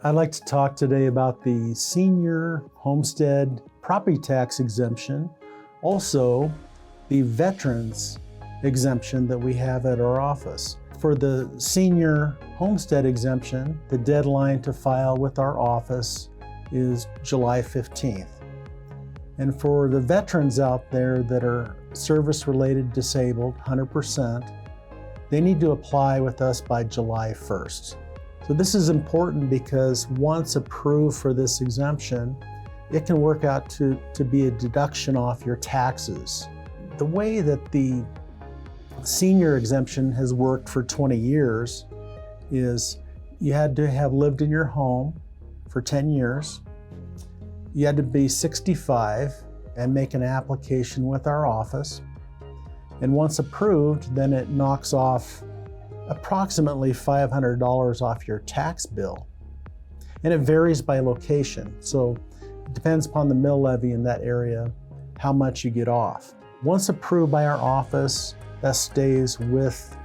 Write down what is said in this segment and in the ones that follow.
I'd like to talk today about the senior homestead property tax exemption, also the veterans exemption that we have at our office. For the senior homestead exemption, the deadline to file with our office is July 15th. And for the veterans out there that are service-related disabled, 100%, they need to apply with us by July 1st. So this is important because once approved for this exemption, it can work out to be a deduction off your taxes. The way that the senior exemption has worked for 20 years is you had to have lived in your home for 10 years. You had to be 65 and make an application with our office. And once approved, then it knocks off approximately $500 off your tax bill. And it varies by location. So it depends upon the mill levy in that area, how much you get off. Once approved by our office, that stays with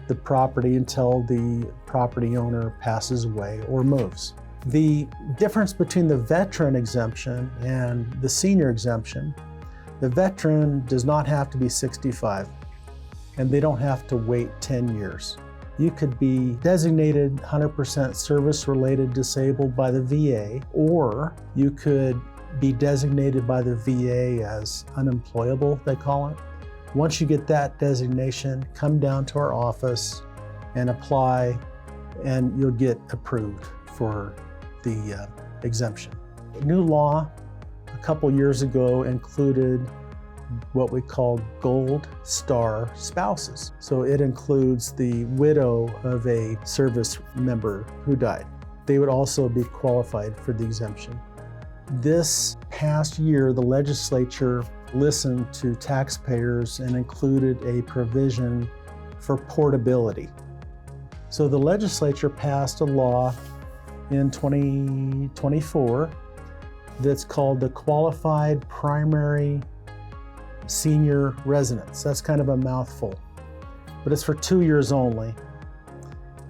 the property until the property owner passes away or moves. The difference between the veteran exemption and the senior exemption, the veteran does not have to be 65, and they don't have to wait 10 years. You could be designated 100% service-related disabled by the VA, or you could be designated by the VA as unemployable, they call it. Once you get that designation, come down to our office and apply, and you'll get approved for the exemption. New law a couple years ago included what we call Gold Star spouses. So it includes the widow of a service member who died. They would also be qualified for the exemption. This past year, the legislature listened to taxpayers and included a provision for portability. So the legislature passed a law in 2024 that's called the Qualified Primary Senior Residence. That's kind of a mouthful, but it's for 2 years only.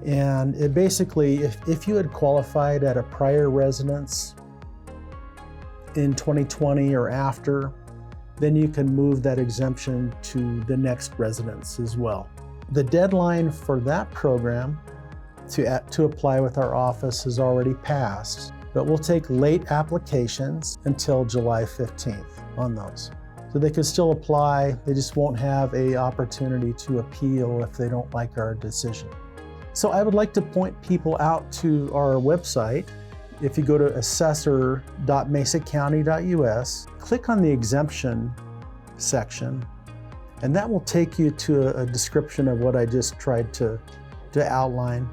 And it basically, if you had qualified at a prior residence in 2020 or after, then you can move that exemption to the next residence as well. The deadline for that program to apply with our office has already passed, but we'll take late applications until July 15th on those. So they can still apply, they just won't have an opportunity to appeal if they don't like our decision. So I would like to point people out to our website. If you go to assessor.mesacounty.us, click on the exemption section, and that will take you to a description of what I just tried to outline.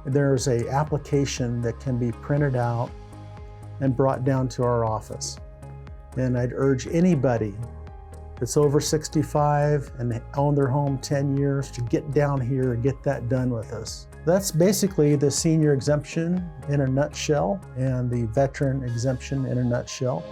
There's an application that can be printed out and brought down to our office. And I'd urge anybody that's over 65 and owned their home 10 years to get down here and get that done with us. That's basically the senior exemption in a nutshell and the veteran exemption in a nutshell.